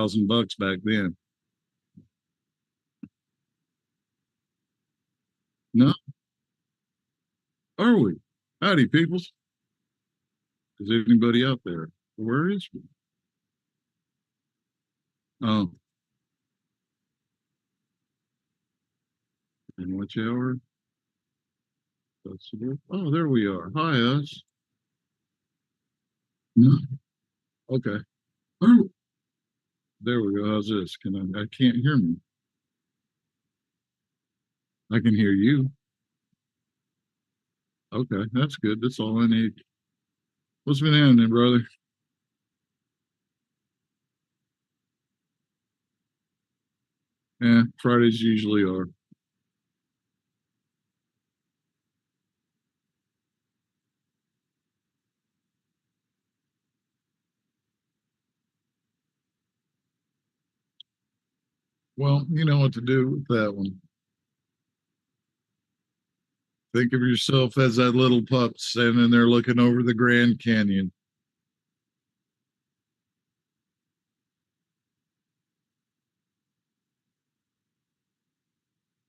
$1,000 back then. No, are we? Howdy, peoples. Is there anybody out there? Where is we? Oh, in which hour? Oh, there we are. Hi, us. No. Okay. Oh, there we go. How's this? I can't hear me. I can hear you. Okay, that's good. That's all I need. What's been happening, brother? Yeah, Fridays usually are. Well, you know what to do with that one. Think of yourself as that little pup standing there looking over the Grand Canyon.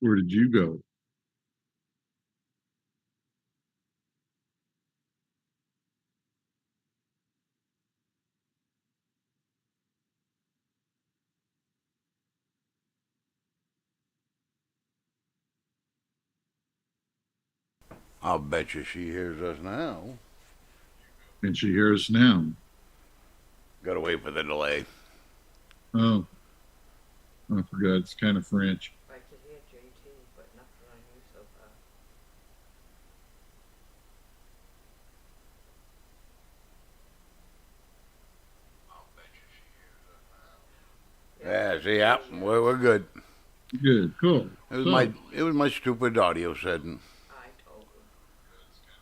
Where did you go? I'll bet you she hears us now. Can she hear us now? Gotta wait for the delay. Oh, I forgot. It's kind of French. I could hear JT, but nothing on you so far. Yeah, see, yeah, we're good. Good, cool. It was my stupid audio setting. I told him.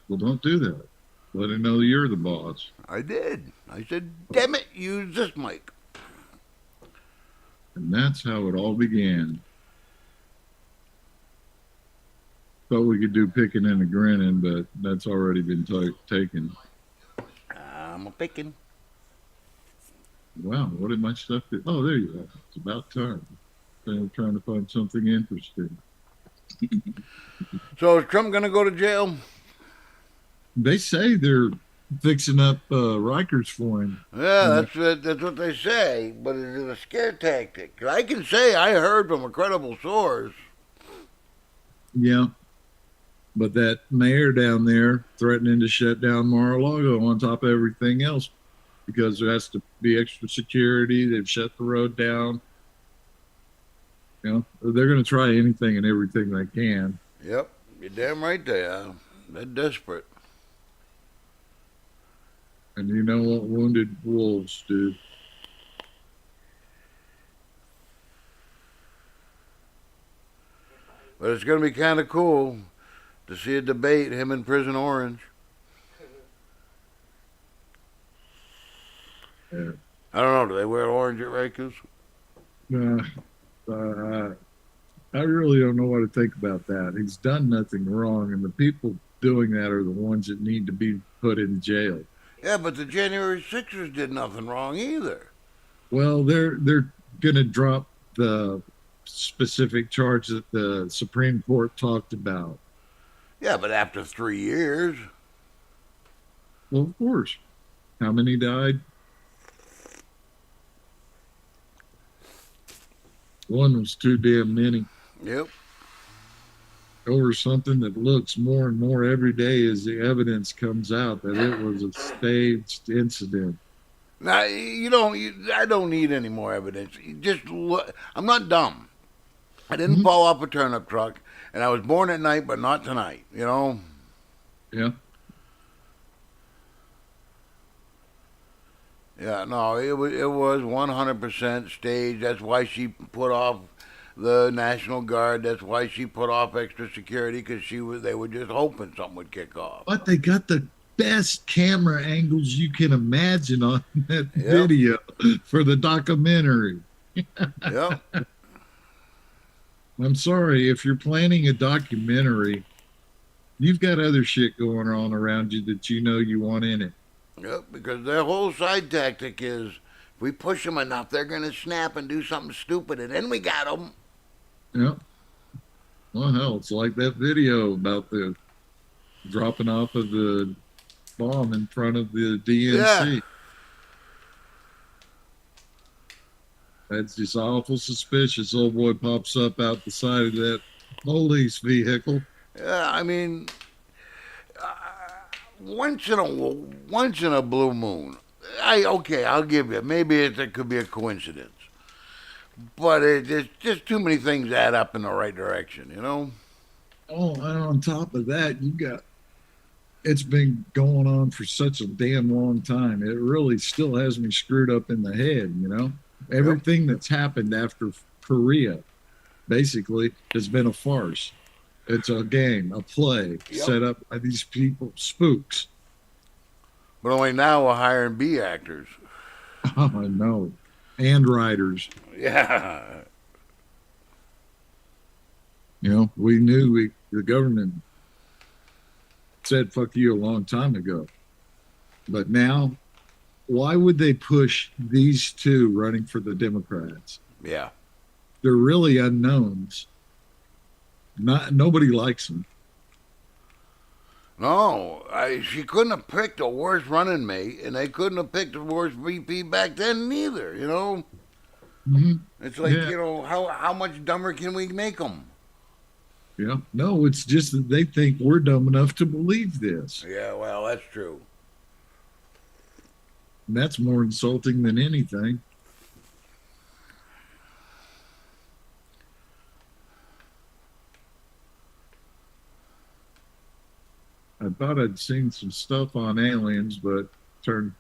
Well, don't do that. Let her know you're the boss. I did. I said, damn it, use this mic. And that's how it all began. Thought we could do picking and a grinning, but that's already been taken. I'm a picking. Wow, what did my stuff do? Oh, there you are. It's about time. I'm trying to find something interesting. So is Trump gonna go to jail? They say they're fixing up Rikers for him. Yeah, that's what they say. But is it a scare tactic? 'Cause I can say I heard from a credible source. Yeah. But that mayor down there threatening to shut down Mar-a-Lago on top of everything else because there has to be extra security. They've shut the road down. You know, they're going to try anything and everything they can. Yep, you're damn right they are. They're desperate. And you know what wounded wolves do? But it's going to be kind of cool to see a debate, him in Prison Orange. Yeah. I don't know, do they wear orange at Rikers? I really don't know what to think about that. He's done nothing wrong, and the people doing that are the ones that need to be put in jail. Yeah, but the January 6ers did nothing wrong either. Well, they're going to drop the specific charge that the Supreme Court talked about. Yeah, but after 3 years. Well, of course. How many died? One was too damn many. Yep. Over something that looks more and more every day as the evidence comes out that it was a staged incident. Now, I don't need any more evidence. Just look. I'm not dumb. I didn't fall off a turnip truck, and I was born at night, but not tonight, you know? Yeah. Yeah, no, it was 100% staged. That's why she put off the National Guard. That's why she put off extra security, because they were just hoping something would kick off. But they got the best camera angles you can imagine on that video for the documentary. Yep. I'm sorry, if you're planning a documentary, you've got other shit going on around you that you know you want in it. Yep, because their whole side tactic is we push them enough, they're going to snap and do something stupid, and then we got them. Yeah. Well, hell, it's like that video about the dropping off of the bomb in front of the Yeah. DNC. That's just awful suspicious. Old boy pops up out the side of that police vehicle. Yeah, I mean, once in a blue moon. I'll give you. Maybe it could be a coincidence, but there's just too many things add up in the right direction, you know. Oh, and on top of that, you got it's been going on for such a damn long time. It really still has me screwed up in the head, you know? Yep. Everything that's happened after Korea basically has been a farce. It's a game, a play Yep. set up by these people, spooks. But only now we're hiring B actors. Oh, no. And writers. Yeah. You know, the government said fuck you a long time ago. But now, why would they push these two running for the Democrats? Yeah. They're really unknowns. Nobody likes them. No, she couldn't have picked a worse running mate, and they couldn't have picked a worse VP back then neither. You know, Mm-hmm. it's like Yeah. how much dumber can we make them? Yeah. No, it's just that they think we're dumb enough to believe this. Yeah, well, that's true. And that's more insulting than anything. I thought I'd seen some stuff on aliens, but turned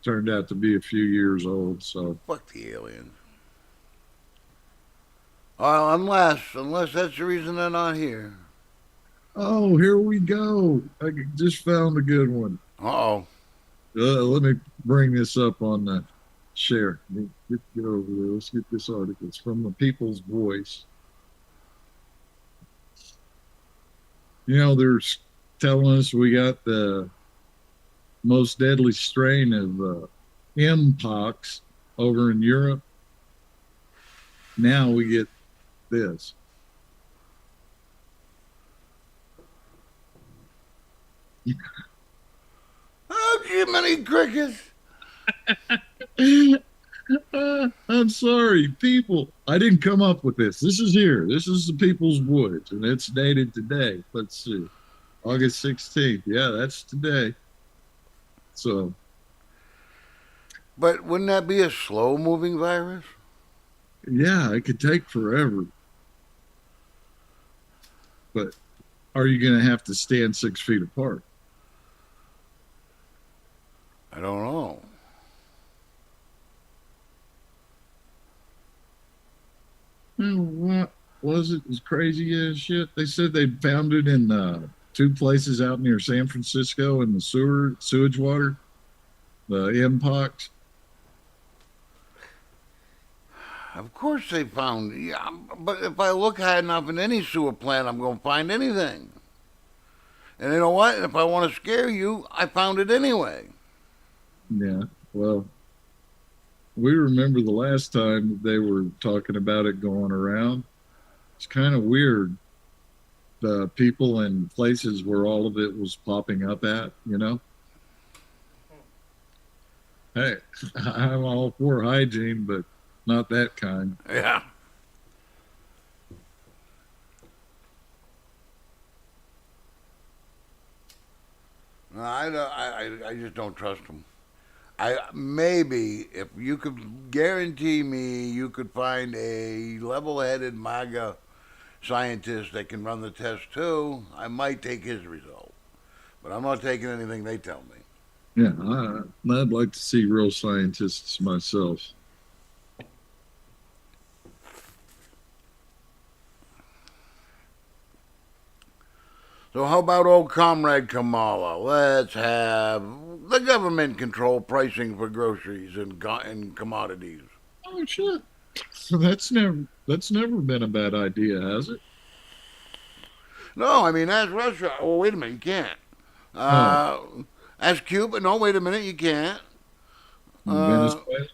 turned out to be a few years old. So, Fuck the aliens. Well, unless that's the reason they're not here. oh, here we go. I just found a good one. Uh-oh. Let me bring this up on the share. Get over there. Let's get this article. It's from the People's Voice. You know, they're telling us we got the most deadly strain of mpox over in Europe. Now we get this. Oh, Jiminy Crickets. I'm sorry, people. I didn't come up with this. This is here. This is the People's Voice, and it's dated today. Let's see. August 16th. Yeah, that's today. So, But wouldn't that be a slow-moving virus? yeah, it could take forever. But are you going to have to stand 6 feet apart? I don't know. What was it? It was crazy as shit. They said they found it in two places out near San Francisco in the sewage water, the mpox. Of course they found. Yeah, but if I look hard enough in any sewer plant, I'm going to find anything. And you know what? If I want to scare you, I found it anyway. Yeah. Well, we remember the last time they were talking about it going around. It's kind of weird. The people in places where all of it was popping up at, you know. Hey, I'm all for hygiene, but not that kind. Yeah. No, I just don't trust them. I maybe if you could guarantee me you could find a level-headed MAGA scientist that can run the test too, I might take his result. But I'm not taking anything they tell me. Yeah, I'd like to see real scientists myself. So how about old Comrade Kamala? Let's have the government control pricing for groceries and commodities. Oh shit! So that's never been a bad idea, has it? No, I mean that's Russia. Oh, wait a minute, you can't. Oh, That's Cuba. No, wait a minute, you can't. Uh, Venezuela.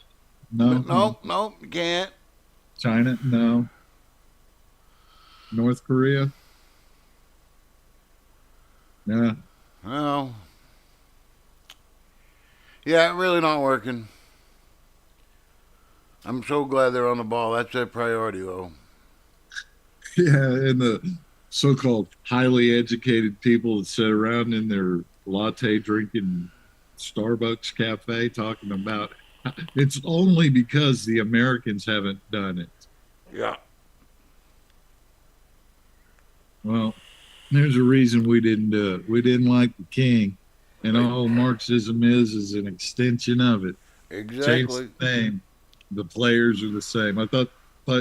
No. Nope, nope, you can't. China, no. North Korea, no. Well, yeah, really not working. I'm so glad they're on the ball. That's their priority, though. Yeah, and the so-called highly educated people that sit around in their latte drinking Starbucks cafe talking about it's only because the Americans haven't done it. Yeah. Well, there's a reason we didn't do it. We didn't like the king, and Right. all Marxism is an extension of it. Change Exactly. the name. The players are the same. I thought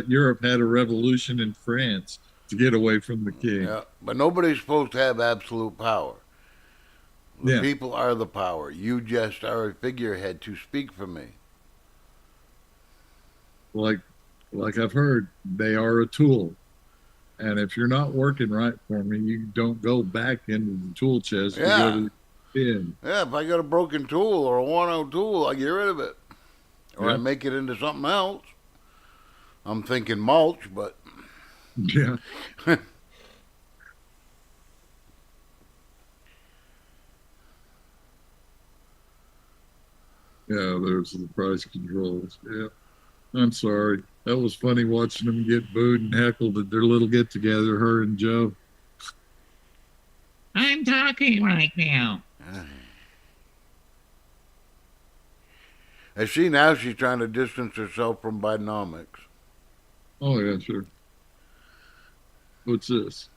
Europe had a revolution in France to get away from the king. Yeah. But nobody's supposed to have absolute power. The Yeah, people are the power. You just are a figurehead to speak for me. like like I've heard, they are a tool. And if you're not working right for me, you don't go back into the tool chest. You go Yeah. to the bin. Yeah, if I got a broken tool or a worn out tool, I get rid of it. Or I Yeah, make it into something else. I'm thinking mulch, but yeah, yeah. There's the price controls. Yeah, I'm sorry. That was funny watching them get booed and heckled at their little get together. Her and Joe. I'm talking right now. I see now she's trying to distance herself from Bidenomics. Oh yeah, sure. What's this?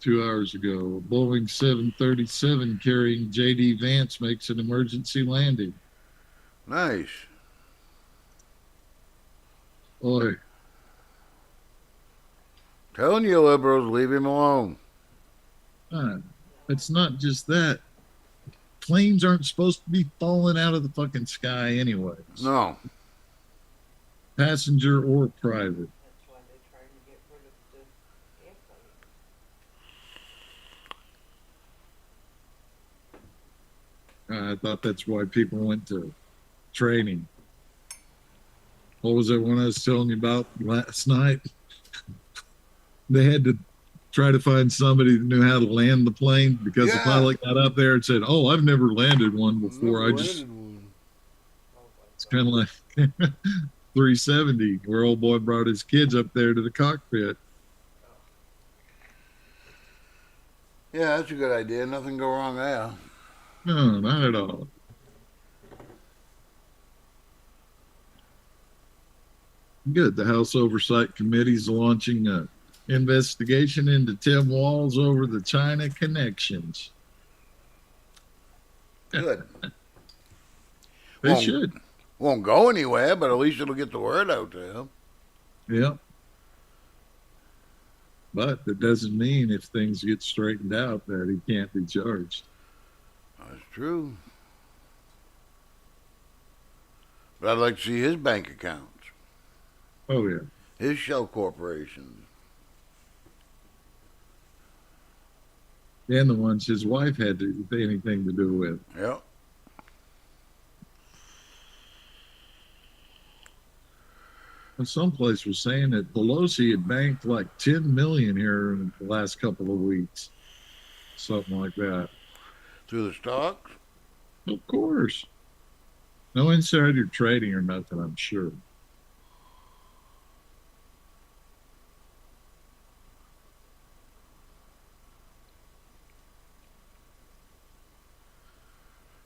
2 hours ago, a Boeing 737 carrying J.D. Vance makes an emergency landing. Nice. Boy, Telling you, liberals, leave him alone. it's not just that. Planes aren't supposed to be falling out of the fucking sky, anyways, No. passenger or private. That's why they're trying to get rid of the airplane. I thought that's why people went to training. What was that one I was telling you about last night? They had to try to find somebody that knew how to land the plane because the Yeah. pilot got up there and said, "Oh, I've never landed one before. Never I just landed one. Oh my it's God. kind of like 370, where old boy brought his kids up there to the cockpit." Yeah, that's a good idea. Nothing go wrong there. No, not at all. Good. The House Oversight Committee is launching a investigation into Tim Walz over the China connections. Good. They Won't, should. won't go anywhere, but at least it'll get the word out there. Yeah. But that doesn't mean if things get straightened out that he can't be charged. That's true. But I'd like to see his bank accounts, Oh, yeah. his shell corporations. And the ones his wife had anything to do with. Yep. And someplace was saying that Pelosi had banked like 10 million here in the last couple of weeks. Something like that. Through the stocks? Of course. No insider trading or nothing, I'm sure.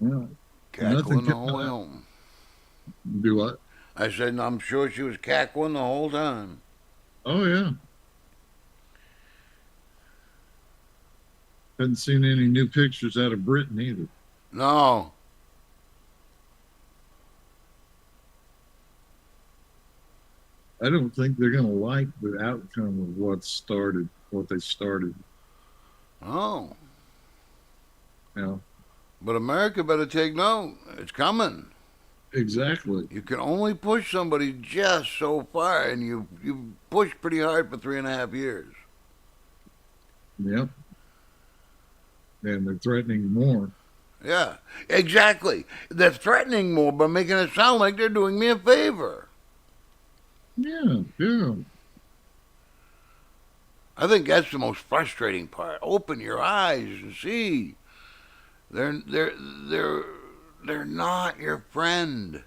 Yeah. Cackling the Nothing whole coming way out. home. Do what? I said, I'm sure she was cackling the whole time. Oh, yeah. Hadn't seen any new pictures out of Britain either. No. I don't think they're going to like the outcome of what they started. Oh. Now, But America better take note. It's coming. exactly. You can only push somebody just so far, and you push pretty hard for 3.5 years. Yep. And they're threatening more. Yeah, exactly. They're threatening more by making it sound like they're doing me a favor. Yeah, yeah. I think that's the most frustrating part. Open your eyes and see. They're they're they're they're not your friend.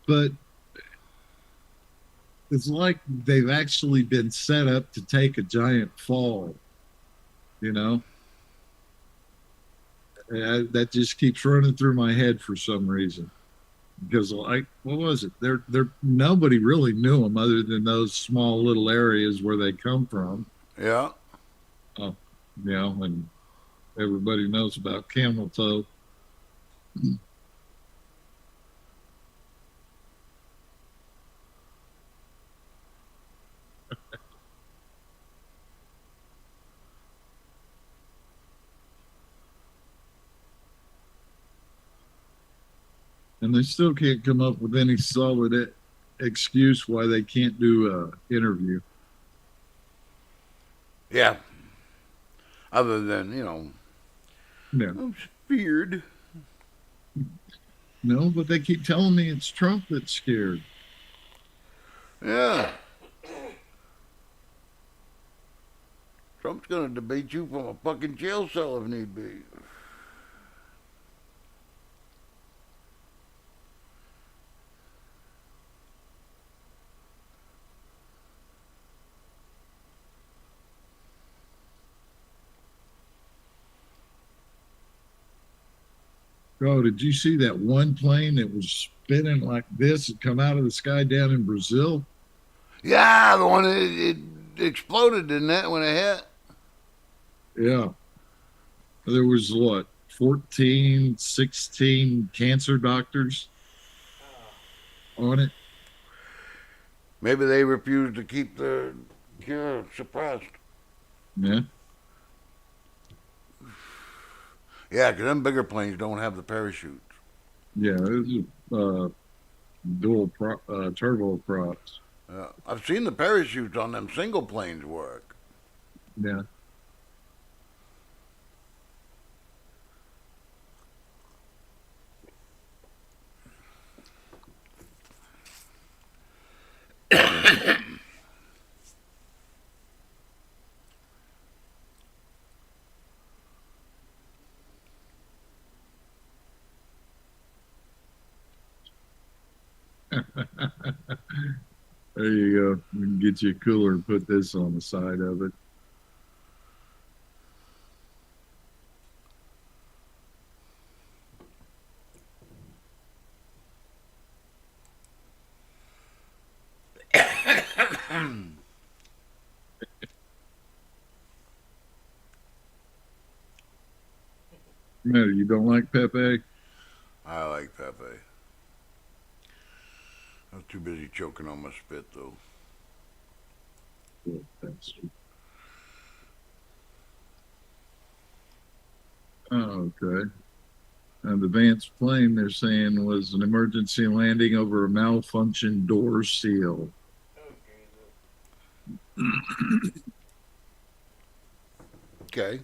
But it's like they've actually been set up to take a giant fall, you know? That just keeps running through my head for some reason. Because like, what was it? They're nobody really knew them other than those small little areas where they come from. Yeah. Uh, and everybody knows about camel toe. And they still can't come up with any solid excuse why they can't do a interview. Yeah. Other than, Yeah. I'm feared. No, but they keep telling me it's Trump that's scared. Yeah. Trump's going to debate you from a fucking jail cell if need be. Oh, did you see that one plane that was spinning like this and come out of the sky down in Brazil? Yeah, the one that it exploded, didn't it, when it hit? Yeah. There was what, 14, 16 cancer doctors on it. Maybe they refused to keep the cure suppressed. Yeah. Yeah, 'cause them bigger planes don't have the parachutes. Yeah. It was turbo props. I've seen the parachutes on them single planes work. Yeah. There you go. We can get you a cooler and put this on the side of it. Matter, you don't like Pepe? I like Pepe. I was too busy choking on my spit, though. Yeah, that's oh, okay. And the Vance plane they're saying was an emergency landing over a malfunctioned door seal. Oh, Jesus. Okay.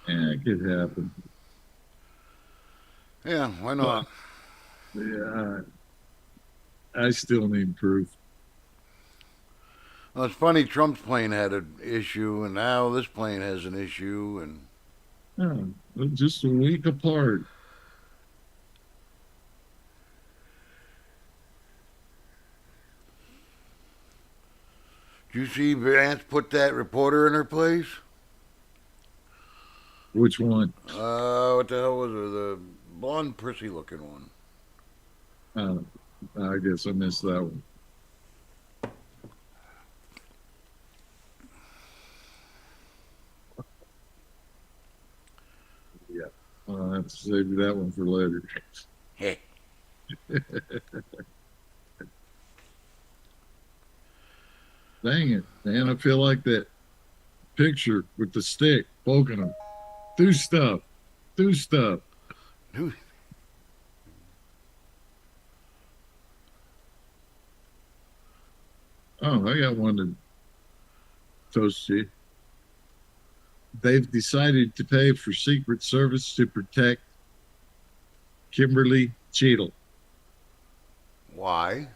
Yeah, it could happen. Yeah, why But not? yeah, I still need proof. Well, it's funny. Trump's plane had an issue, and now this plane has an issue. And Yeah, just a week apart. did you see Vance put that reporter in her place? Which one? What the hell was her? The blonde, prissy-looking one. Uh, I guess I missed that one. Yeah, I'll have to save that one for later. Hey. Dang it, man! I feel like that picture with the stick poking them. Do stuff. Do stuff. Oh, I got one to toast you. They've decided to pay for Secret Service to protect Kimberly Cheadle. Why?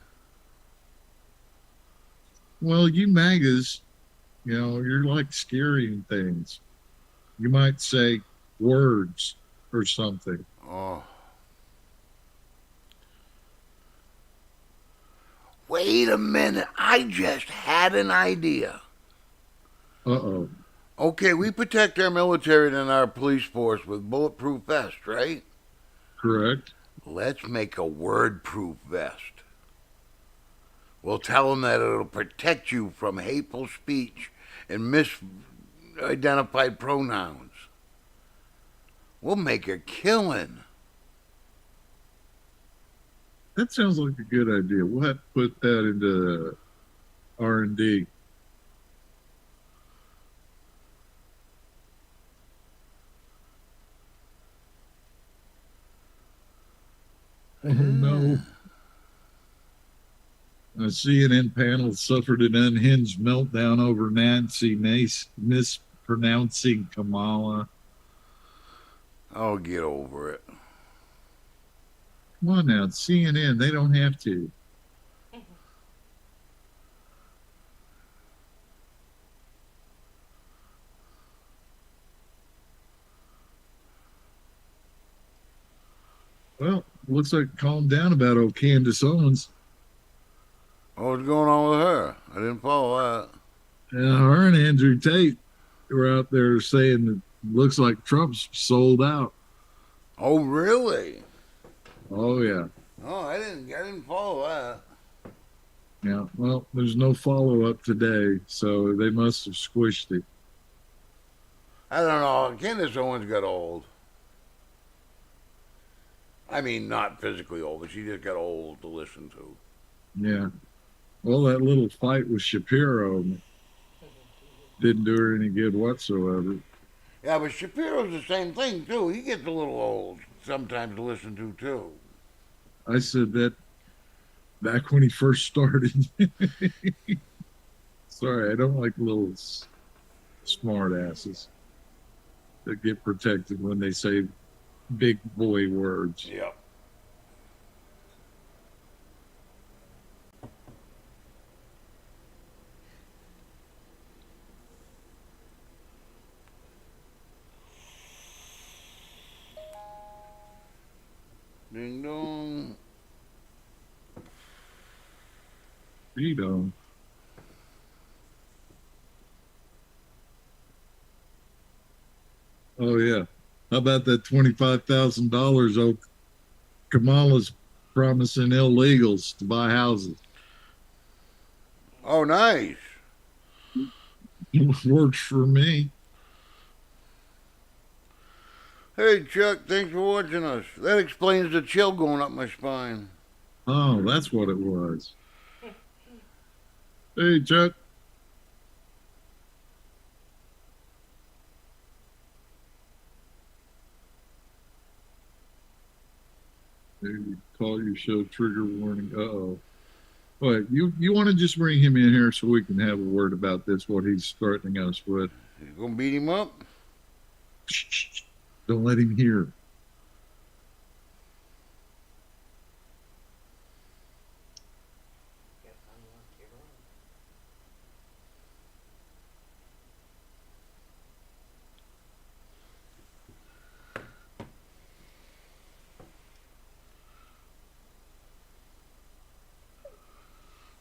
Well, you MAGAs, you're like scaring things. You might say words or something. Oh. Wait a minute. I just had an idea. Uh-oh. Okay, we protect our military and our police force with bulletproof vests, right? Correct. Let's make a word-proof vest. We'll tell them that it'll protect you from hateful speech and misidentified pronouns. We'll make a killing. That sounds like a good idea. We'll have to put that into R&D. Oh no. A CNN panel suffered an unhinged meltdown over Nancy Mace mispronouncing Kamala. Oh, get over it. Come on now, it's CNN. They don't have to. Well, looks like it calmed down about old Candace Owens. What's going on with her? I didn't follow that. Her and Andrew Tate were out there saying that looks like Trump's sold out. Oh, really? Oh yeah. Oh, I didn't follow that. Yeah. Well, there's no follow up today, so they must have squished it. I don't know. Candace Owens got old. I mean, not physically old, but she just got old to listen to. Yeah. Well, that little fight with Shapiro didn't do her any good whatsoever. Yeah, but Shapiro's the same thing too. He gets a little old sometimes to listen to too. I said that back when he first started. Sorry, I don't like little smart asses that get protected when they say big boy words. Yep. Ding dong. You know. Oh yeah. How about that $25,000? Oh, Kamala's promising illegals to buy houses. Oh, nice. Works for me. Hey, Chuck, thanks for watching us. That explains the chill going up my spine. Oh, that's what it was. Hey, Chuck. Maybe call your show trigger warning. Uh-oh. What, you want to just bring him in here so we can have a word about this, what he's threatening us with? You gonna beat him up? Shh. Don't let him hear. Guess I'm lucky wrong.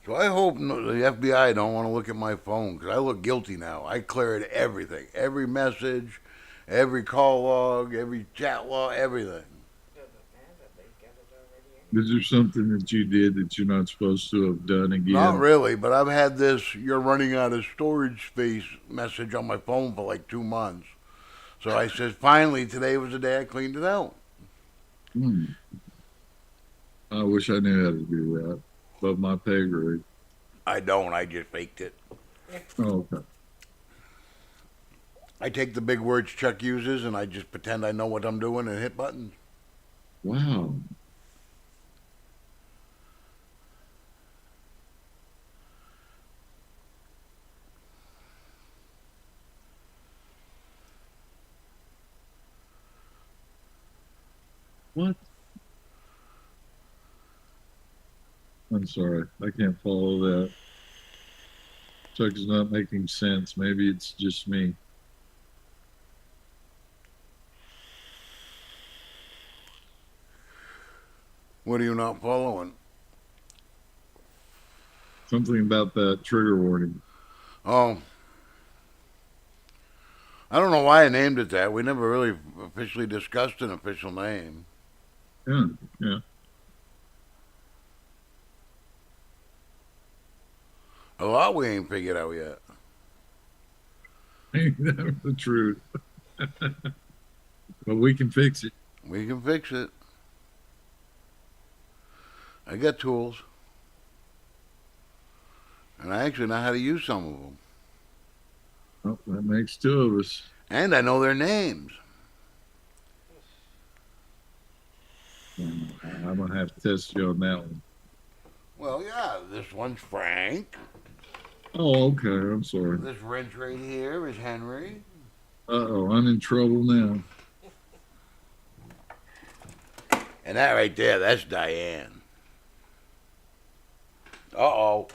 So I hope the FBI don't want to look at my phone because I look guilty now. I cleared everything, every message, every call log, every chat log, everything. Doesn't matter. They got it already anyway. Is there something that you did that you're not supposed to have done again? Not really, but I've had this "you're running out of storage space" message on my phone for like 2 months. So I said, finally, today was the day I cleaned it out. I wish I knew how to do that. Above my pay grade. I don't. I just faked it. Oh, okay. I take the big words Chuck uses and I just pretend I know what I'm doing and hit buttons. Wow. What? I'm sorry. I can't follow that. Chuck is not making sense. Maybe it's just me. What are you not following? Something about that trigger warning. Oh, I don't know why I named it that. We never really officially discussed an official name. Yeah, yeah. A lot we ain't figured out yet. Ain't that the truth? But we can fix it. We can fix it. I got tools, and I actually know how to use some of them. Oh, that makes two of us. And I know their names. I'm gonna have to test you on that one. Well, yeah, this one's Frank. Oh, okay. I'm sorry. This wrench right here is Henry. Uh-oh, I'm in trouble now. And that right there, that's Diane. Uh-oh.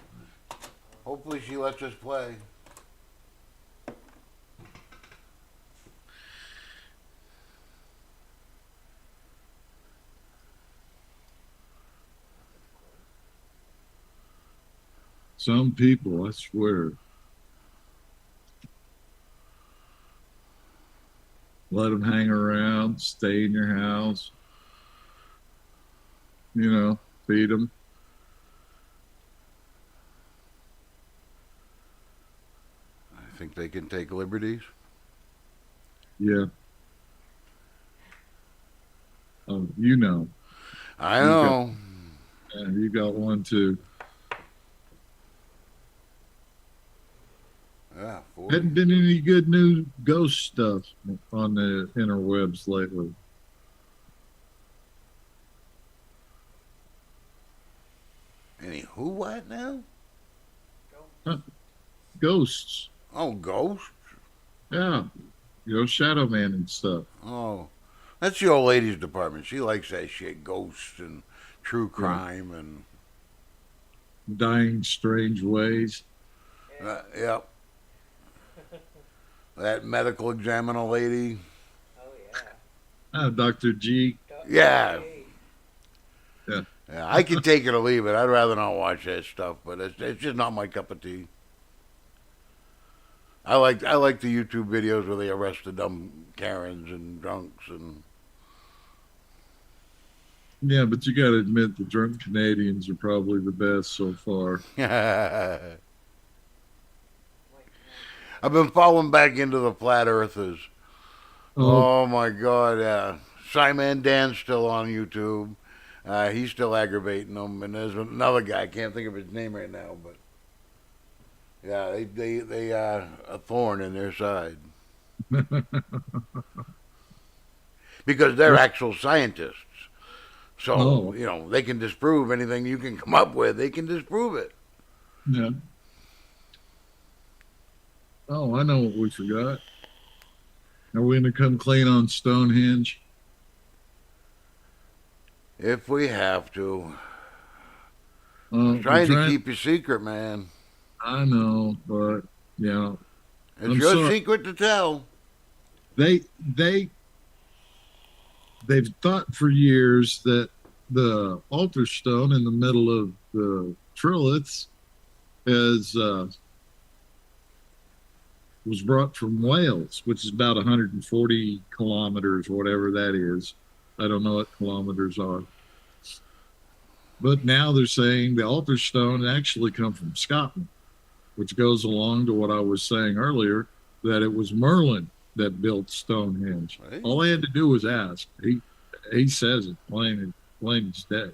Hopefully she lets us play. Some people, I swear, let them hang around, stay in your house, feed them. I think they can take liberties. Yeah. Oh, you know, I you got, know. you got one too. Yeah, 40. Hadn't been any good new ghost stuff on the interwebs lately. Any who what now? Huh, ghosts. Oh, ghost? Yeah. Shadow Man and stuff. Oh. That's the old ladies department. She likes that shit. Ghosts and true Yeah. crime and Dying strange ways. yep. That medical examiner lady. Oh yeah. Dr. G. Yeah. Hey, Yeah. Yeah, I can take it or leave it. I'd rather not watch that stuff, but it's just not my cup of tea. I like the YouTube videos where they arrest the dumb Karens and drunks and Yeah, but you got to admit the drunk Canadians are probably the best so far. I've like now. been falling back into the flat earthers. Oh, Oh my god, yeah. Simon Dan's still on YouTube. He's still aggravating them, and there's another guy. I can't think of his name right now, but yeah, they are a thorn in their side because they're actual scientists. So oh, they can disprove anything you can come up with. They can disprove it. yeah. Oh, I know what we forgot. Are we going to come clean on Stonehenge? If we have to. I was We're trying to trying. keep you secret, man. I know, but yeah, It's I'm your sorry. secret to tell. They they they've thought for years that the altar stone in the middle of the triliths is was brought from Wales, which is about 140 kilometers, whatever that is. I don't know what kilometers are. But now they're saying the altar stone actually come from Scotland, which goes along to what I was saying earlier, that it was Merlin that built Stonehenge. Hey, All I had to do was ask. He says it plain as day.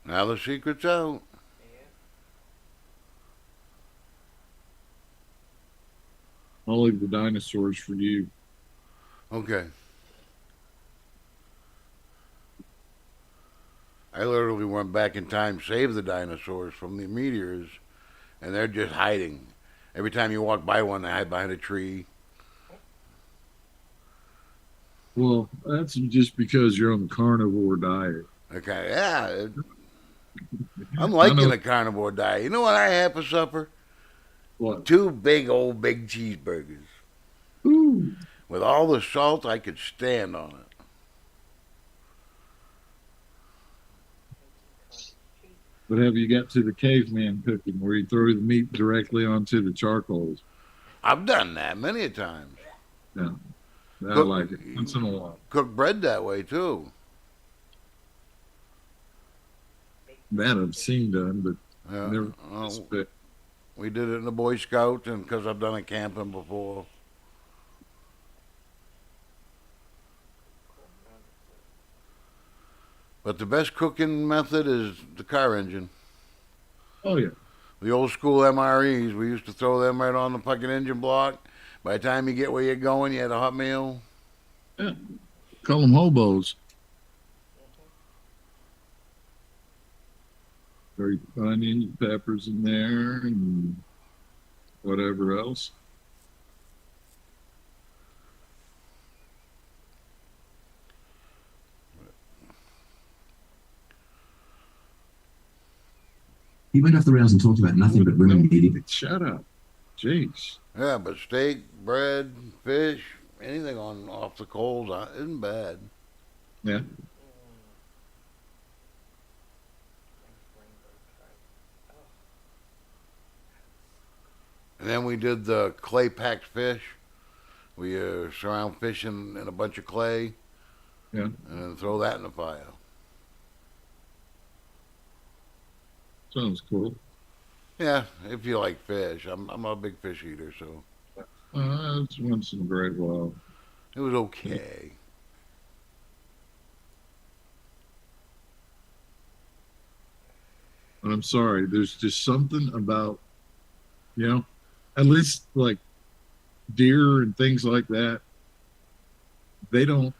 now the secret's out. Yeah. I'll leave the dinosaurs for you. Okay. I literally went back in time, saved the dinosaurs from the meteors, and they're just hiding. Every time you walk by one, they hide behind a tree. Well, that's just because you're on the carnivore diet. Okay, yeah, I'm I liking know the carnivore diet. You know what I had for supper? what. Two big cheeseburgers Ooh, with all the salt I could stand on it. cottage cheese. but have you got to the caveman cooking where you throw the meat directly onto the charcoals? I've done that many a times. Yeah, I Cook like it once in a while. cook bread that way too. Baked That I've potato. seen done, but Yeah, never. uh, we did it in the Boy Scouts, and because I've done it camping before. Comrad. But the best cooking method is the car engine. Oh yeah, The old school MREs, we used to throw them right on the fucking engine block. By the time you get where you're going, you had a hot meal. yeah. Call them hobos. Very onions, peppers in there, and whatever else. He went off the rails and talked about nothing but women needing. Shut up. Jeez. Yeah, but steak, bread, fish, anything on off the coals isn't bad. Yeah. And then we did the clay packed fish. We surround fish in a bunch of clay Yeah. and then throw that in the fire. Sounds cool. Yeah, if you like fish. I'm not a big fish eater, so It's once in a great while. it was okay. I'm sorry. There's just something about, you know, at least like deer and things like that. They don't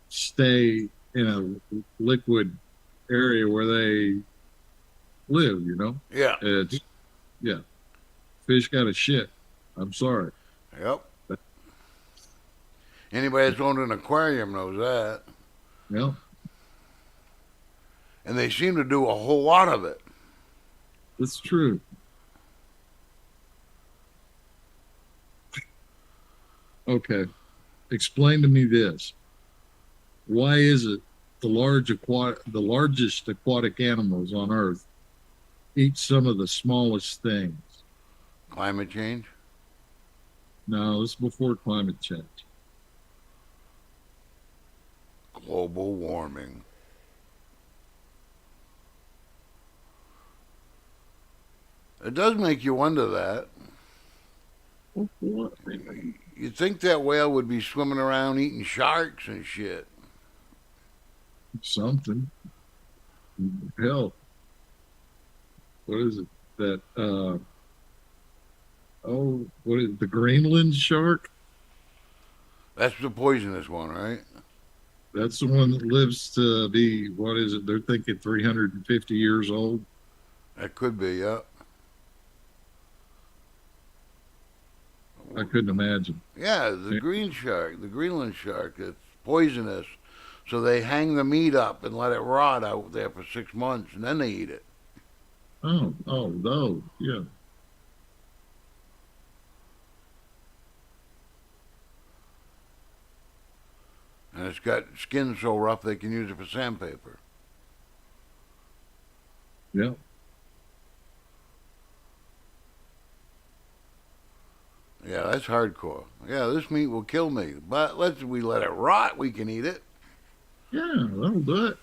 stay in a liquid area where they live, you know? Yeah, It's, yeah, fish got a shit. I'm sorry. yep. Anybody that's owned an aquarium knows that. Well, And they seem to do a whole lot of it. it's true. Okay. Explain to me this. Why is it the largest aquatic animals on Earth eat some of the smallest things? Climate change. No, it's before climate change. Global warming. It does make you wonder that. What? You'd think that whale would be swimming around eating sharks and shit. Something. Hell, what is it? That what is it, the Greenland shark? That's the poisonous one, right? That's the one that lives to be, what is it? They're thinking 350 years old. That could be, yeah. I couldn't imagine. Yeah, the green shark, the Greenland shark, it's poisonous. So they hang the meat up and let it rot out there for 6 months, and then they eat it. Oh, yeah. And it's got skin so rough they can use it for sandpaper. Yeah. Yeah, that's hardcore. Yeah, this meat will kill me, but we let it rot, we can eat it. Yeah, that'll do it.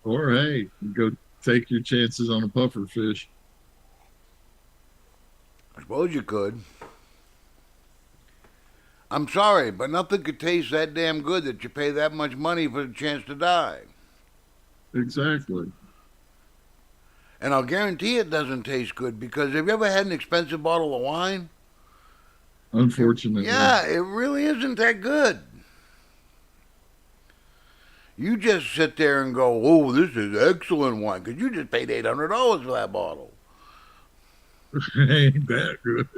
Or hey, go take your chances on a puffer fish. I suppose you could. I'm sorry, but nothing could taste that damn good that you pay that much money for the chance to die. Exactly. And I'll guarantee it doesn't taste good because have you ever had an expensive bottle of wine? Unfortunately. Yeah, it really isn't that good. You just sit there and go, "Oh, this is excellent wine," because you just paid $800 for that bottle. Ain't that good.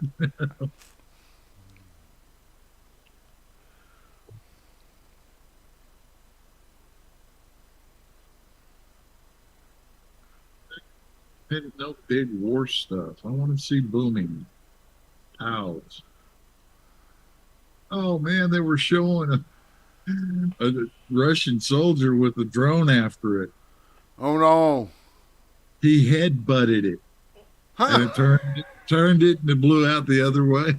No big war stuff. I want to see booming cows. Oh man, they were showing a Russian soldier with a drone after it. Oh no. He head butted it, and Huh. it turned it and it blew out the other way.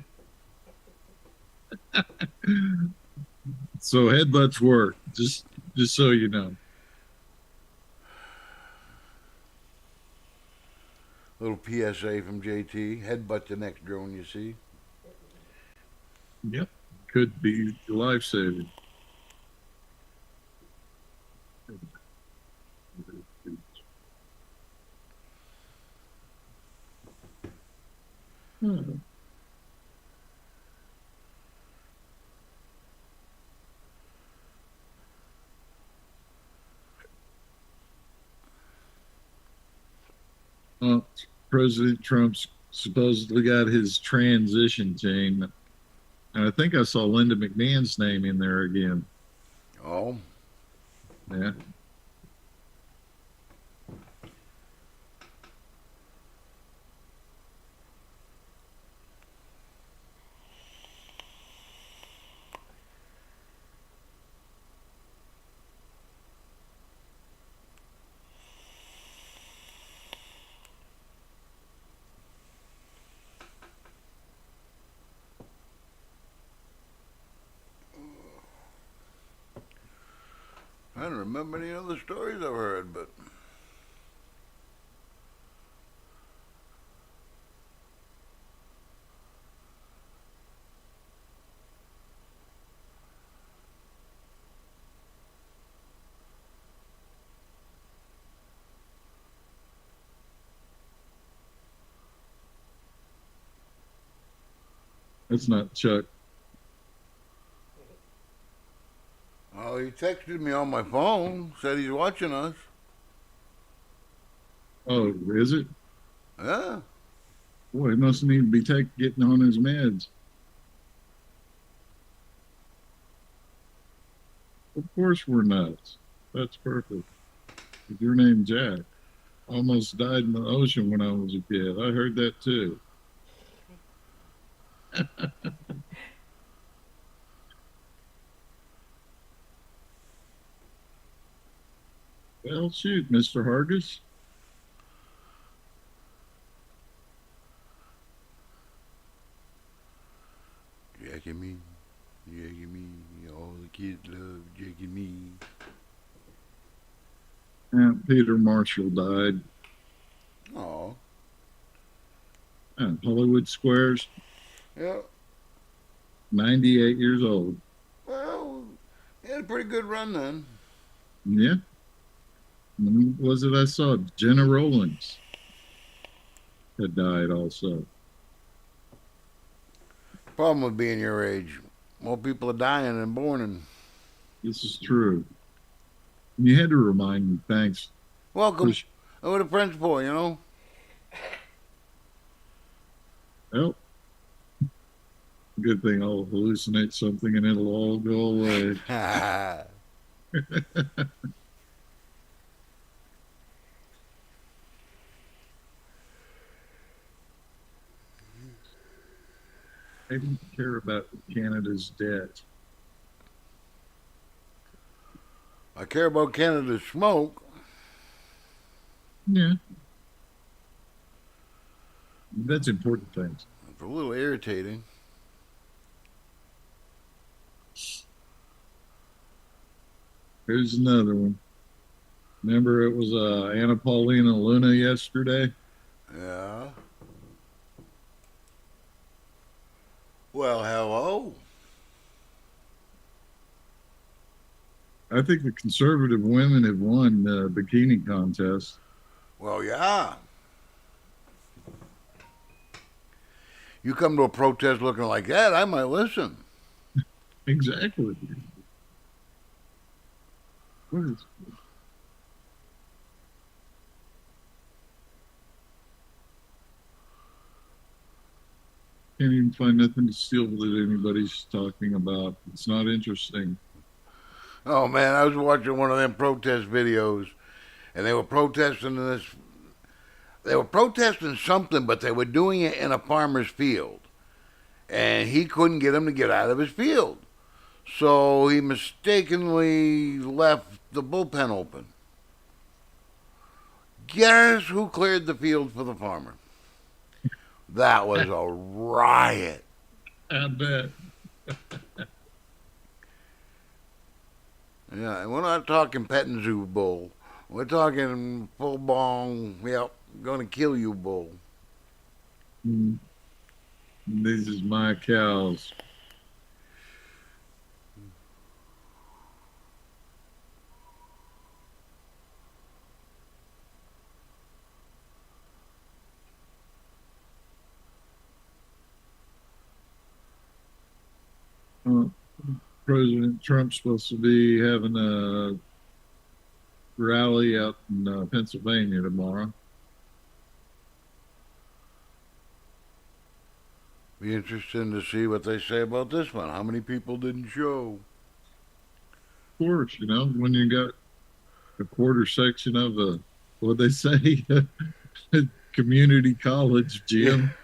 So headbutts work. Just so you know. Little PSA from JT. Headbutt the next drone you see. Yep, could be life saving. Hmm. Well, President Trump's supposedly got his transition team, and I think I saw Linda McMahon's name in there again. Oh. Yeah. I don't remember any other stories I've heard, but That's not Chuck. oh, he texted me on my phone, said he's watching us. Oh, is it? Yeah. Boy, he must need to be getting on his meds. Of course we're nuts. That's perfect. Your name Jack. Almost died in the ocean when I was a kid. I heard that too. Well, shoot, Mr. Hargis. Jackie me. Jackie me. All the kids love Jackie me. Aunt Peter Marshall died. Oh. Hollywood Squares, Yeah. 98 years old. Well, he had a pretty good run then. Yeah. When was it I saw? Jenna Rollins had died also. Problem with being your age. More people are dying than born. And This is true. You had to remind me. Thanks. welcome. Push. What a principal, you know? Well, good thing I'll hallucinate something and it'll all go away. I don't care about Canada's debt. I care about Canada's smoke. Yeah, that's important things. It's a little irritating. Here's another one. Remember, it was Anna Paulina Luna yesterday. Yeah. Well, hello. I think the conservative women have won the bikini contest. Well, yeah. You come to a protest looking like that, I might listen. Exactly. What is, can't even find nothing to steal that anybody's talking about. It's not interesting. Oh man, I was watching one of them protest videos, and they were protesting this They were protesting something, but they were doing it in a farmer's field, and he couldn't get them to get out of his field. So he mistakenly left the bullpen open. Guess who cleared the field for the farmer? That was a riot. I bet. Yeah, and we're not talking petting zoo bull. We're talking full bong, yep, gonna kill you bull. Mm, These is my cows. Uh, President Trump's supposed to be having a rally out in Pennsylvania tomorrow. Be interesting to see what they say about this one. How many people didn't show? Of course, when you got a quarter section of a, what they say, community college Yeah, gym.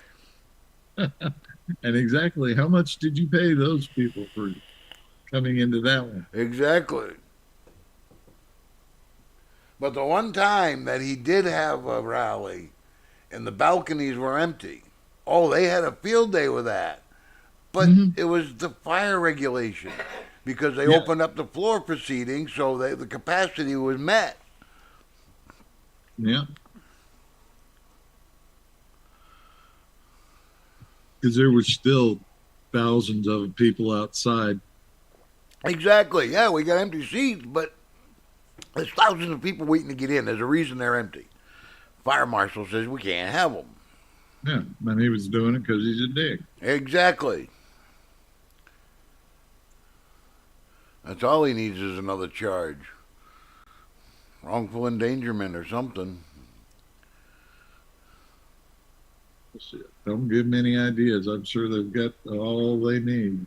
And exactly how much did you pay those people for coming into that one? exactly. But the one time that he did have a rally and the balconies were empty, oh, they had a field day with that. But Mm-hmm. it was the fire regulation because they Yeah, opened up the floor proceedings so that the capacity was met. yeah. Because there were still thousands of people outside. Exactly. Yeah, we got empty seats, but there's thousands of people waiting to get in. There's a reason they're empty. Fire marshal says we can't have them. Yeah, and he was doing it because he's a dick. Exactly. That's all he needs is another charge. Wrongful endangerment or something. Shit. Don't give them any ideas. I'm sure they've got all they need.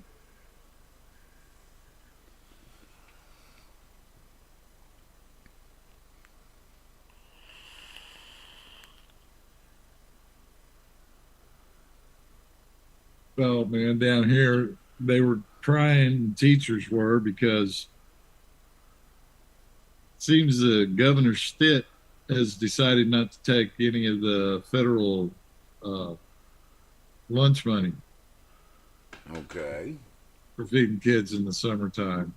Well, man, down here they were trying, teachers were, because it seems the Governor Stitt has decided not to take any of the federal uh, lunch money Okay. for feeding kids in the summertime.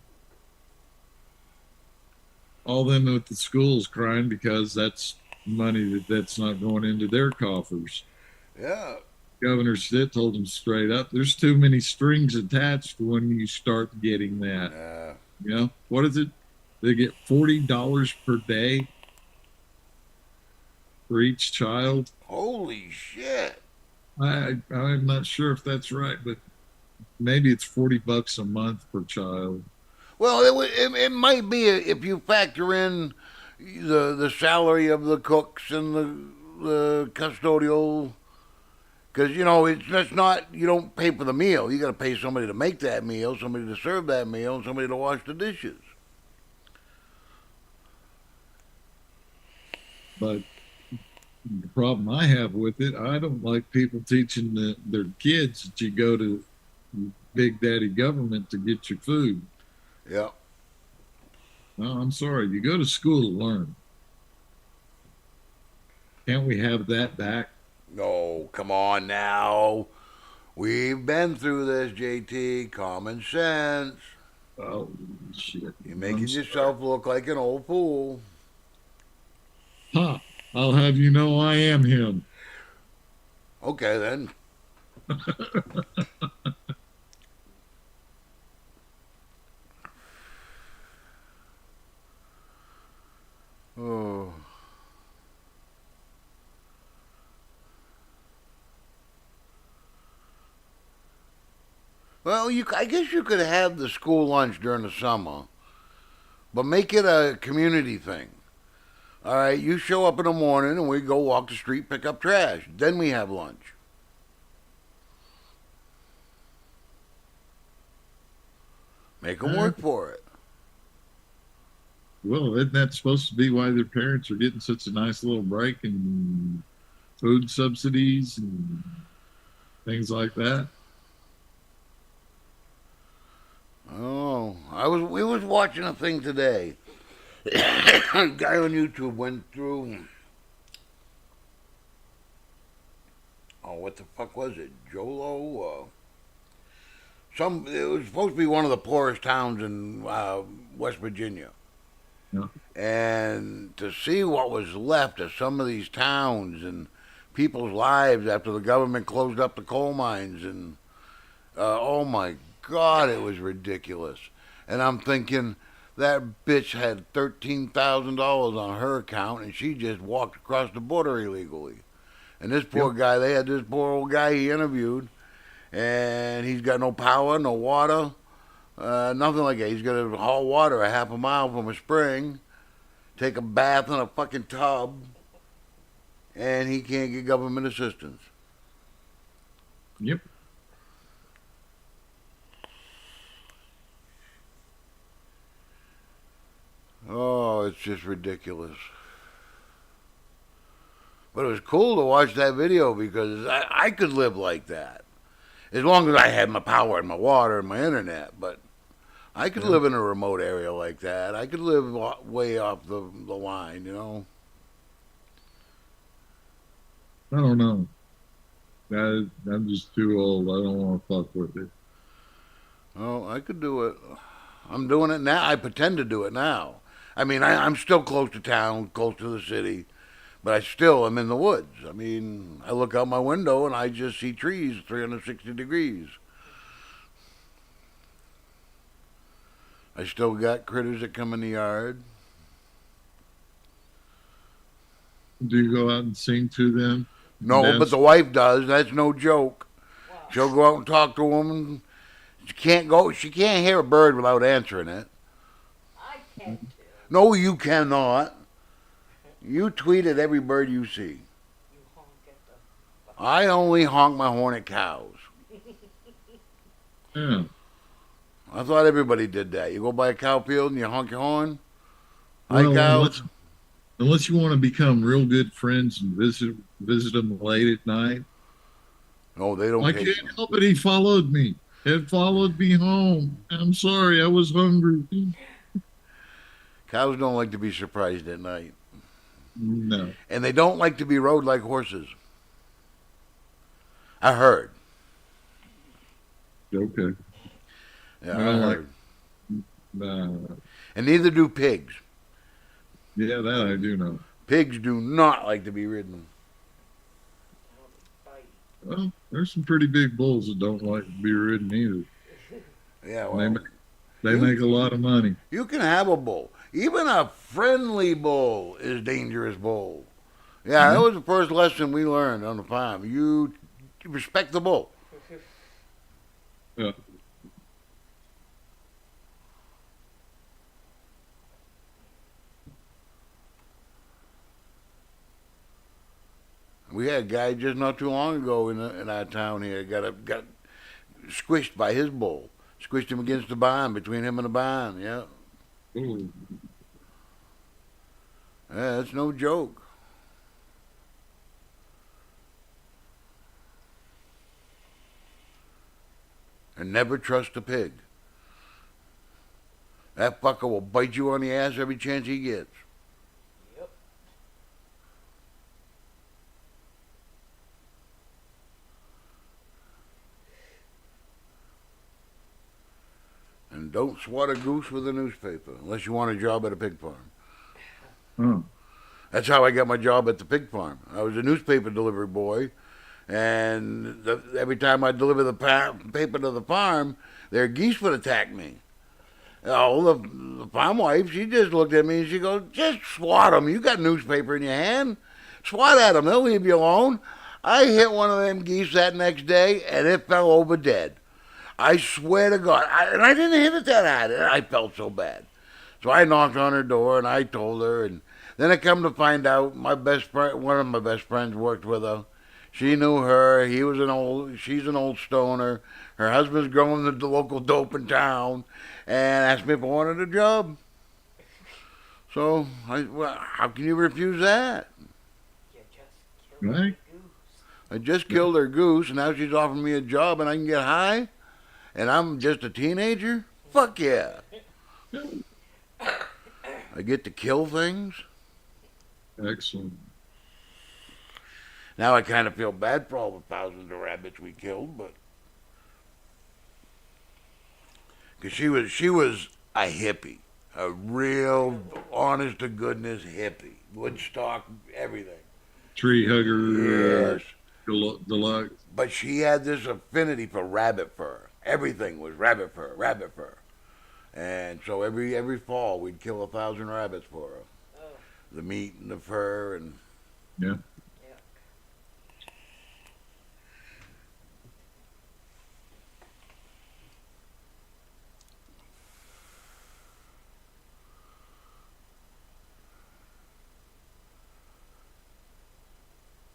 All them at the schools crying because that's money that's not going into their coffers. Yeah. Governor Stitt told them straight up, there's too many strings attached when you start getting that. Yeah. What is it? They get $40 per day for each child. Holy shit. I'm not sure if that's right, but maybe it's $40 a month per child. Well, it might be if you factor in the salary of the cooks and the custodial. Because, it's just not, you don't pay for the meal. You got to pay somebody to make that meal, somebody to serve that meal, and somebody to wash the dishes. But the problem I have with it, I don't like people teaching their kids that you go to Big Daddy government to get your food. Yeah. No, I'm sorry. You go to school to learn. Can't we have that back? No, come on now. We've been through this, JT. Common sense. Oh, shit. You're I'm making sorry. yourself look like an old fool. Ha! I'll have you know I am him. Okay, then. Oh. Well, I guess you could have the school lunch during the summer, but make it a community thing. All right, you show up in the morning and we go walk the street, pick up trash. Then we have lunch. Make them Uh, work for it. well, isn't that supposed to be why their parents are getting such a nice little break and food subsidies and things like that. Oh, we was watching a thing today. A guy on YouTube went through. Oh, what the fuck was it? Jolo? It was supposed to be one of the poorest towns in West Virginia. Yeah. And to see what was left of some of these towns and people's lives after the government closed up the coal mines, and oh my God, it was ridiculous. And I'm thinking that bitch had $13,000 on her account, and she just walked across the border illegally. And this poor Yep. guy, they had this poor old guy he interviewed, and he's got no power, no water, nothing like that. He's got to haul water a half a mile from a spring, take a bath in a fucking tub, and he can't get government assistance. Yep. Oh, it's just ridiculous. But it was cool to watch that video because I could live like that. As long as I had my power and my water and my internet. But I could Yeah. live in a remote area like that. I could live way off the line, you know. I don't know. I'm just too old. I don't want to fuck with it. Oh, I could do it. I'm doing it now. I pretend to do it now. I mean, I'm still close to town, close to the city, but I still am in the woods. I mean, I look out my window and I just see trees 360 degrees. I still got critters that come in the yard. Do you go out and sing to them? No, but Dance? the wife does. That's no joke. Wow. She'll go out and talk to them. She can't go. She can't hear a bird without answering it. I can too. No, you cannot. You tweet at every bird you see. You honk at the. I only honk my horn at cows. Yeah. I thought everybody did that. You go by a cow field and you honk your horn. Hi, Well, cows. unless you want to become real good friends and visit them late at night. No, they don't I take. can't help it. He followed me. It followed me home. I'm sorry. I was hungry. Cows don't like to be surprised at night. No. And they don't like to be rode like horses. I heard. Okay. Yeah, I I like- heard. Uh, And neither do pigs. yeah, that I do know. Pigs do not like to be ridden. Bite. Well, there's some pretty big bulls that don't like to be ridden either. Yeah, They well, make, they make a lot of money. you can have a bull. Even a friendly bull is dangerous bull. Yeah, that was the first lesson we learned on the farm. You respect the bull. Yeah. We had a guy just not too long ago in our town here got squished by his bull. Squished him against the barn, between him and the barn. Yeah, Ooh. yeah, that's no joke. And never trust a pig. That fucker will bite you on the ass every chance he gets. Yep. And don't swat a goose with a newspaper unless you want a job at a pig farm. Oh. That's how I got my job at the pig farm. I was a newspaper delivery boy, and every time I deliver the paper to the farm, their geese would attack me. Oh, the farm wife, she just looked at me and she goes, "Just swat them. You got newspaper in your hand. Swat at them. They'll leave you alone." I hit one of them geese that next day, and it fell over dead. I swear to God, and I didn't hit it that hard. And I felt so bad. So I knocked on her door and I told her, and then I come to find out my best friend, one of my best friends, worked with her. She knew her. She's an old stoner. Her husband's growing the local dope in town, and asked me if I wanted a job. So well, how can you refuse that? You just killed Right. the goose. I just killed her goose, and now she's offering me a job, and I can get high, and I'm just a teenager. Fuck yeah! I get to kill things. Excellent. Now I kind of feel bad for all the thousands of rabbits we killed, but because she was a hippie, a real honest to goodness hippie, Woodstock, everything. Tree hugger Yes, deluxe. but she had this affinity for rabbit fur. Everything was rabbit fur, rabbit fur, and so every fall we'd kill 1,000 rabbits for her. Oh, The meat and the fur and Yeah. yeah.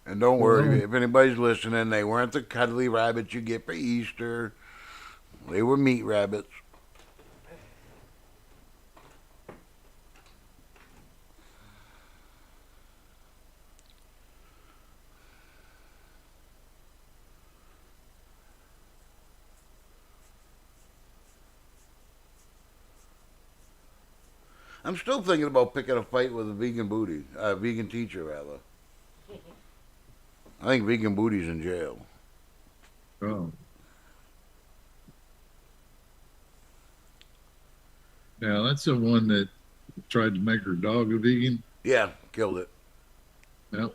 And don't worry, Well, if anybody's listening, they weren't the cuddly rabbits you get for Easter. They were meat rabbits. I'm still thinking about picking a fight with a vegan teacher rather. I think vegan booty's in jail. oh. Now that's the one that tried to make her dog a vegan. Yeah, killed it. Yep.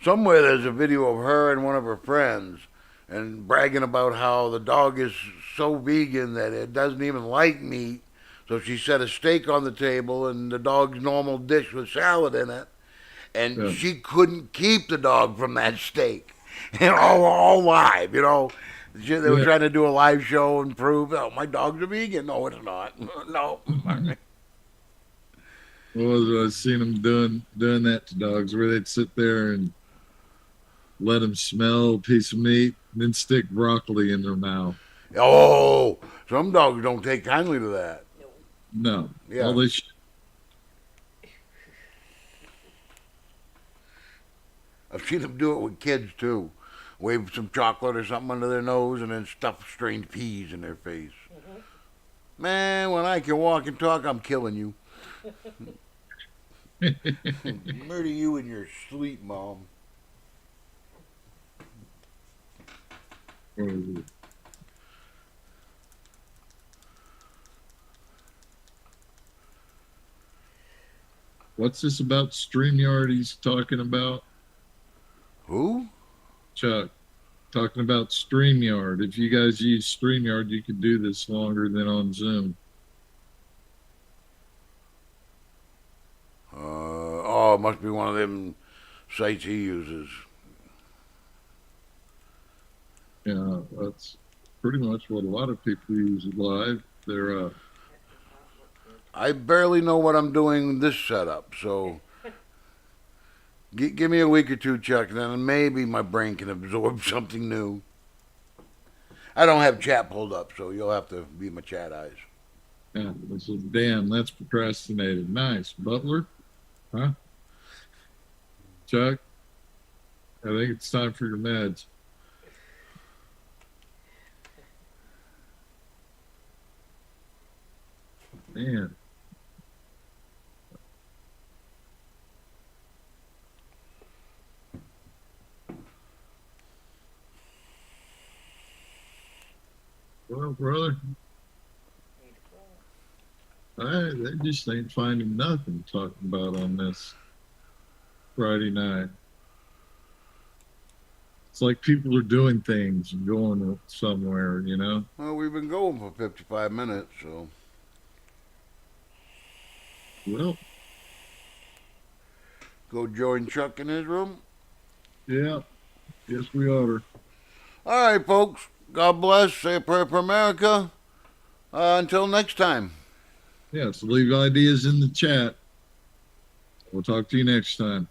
Somewhere there's a video of her and one of her friends and bragging about how the dog is so vegan that it doesn't even like meat. So she set a steak on the table and the dog's normal dish with salad in it. And Yeah. she couldn't keep the dog from that steak. And all live, you know. They were Yeah. trying to do a live show and prove, oh, my dog's a vegan. No, it's not. No. Well, I've seen them doing that to dogs, where they'd sit there and let them smell a piece of meat, and then stick broccoli in their mouth. Oh, some dogs don't take kindly to that. No, Yeah. all they should. I've seen them do it with kids too. Wave some chocolate or something under their nose and then stuff strange peas in their face. Man, when I can walk and talk, I'm killing you. Murder you in your sleep, Mom. What's this about StreamYard he's talking about? Who? Chuck, talking about StreamYard. If you guys use StreamYard, you could do this longer than on Zoom. Oh, it must be one of them sites he uses. Yeah, that's pretty much what a lot of people use it live. They're I barely know what I'm doing in this setup, so give me a week or two, Chuck, and then maybe my brain can absorb something new. I don't have chat pulled up, so you'll have to be my chat eyes. yeah, this is damn. That's procrastinated. Nice, Butler, huh? Chuck, I think it's time for your meds. Man. Well, brother, they just ain't finding nothing to talk about on this Friday night. It's like people are doing things and going somewhere, you know? Well, we've been going for 55 minutes, so Well, go join Chuck in his room. yeah, yes, we oughter. All right, folks. God bless. Say a prayer for America. Until next time. Yeah, so leave ideas in the chat. We'll talk to you next time.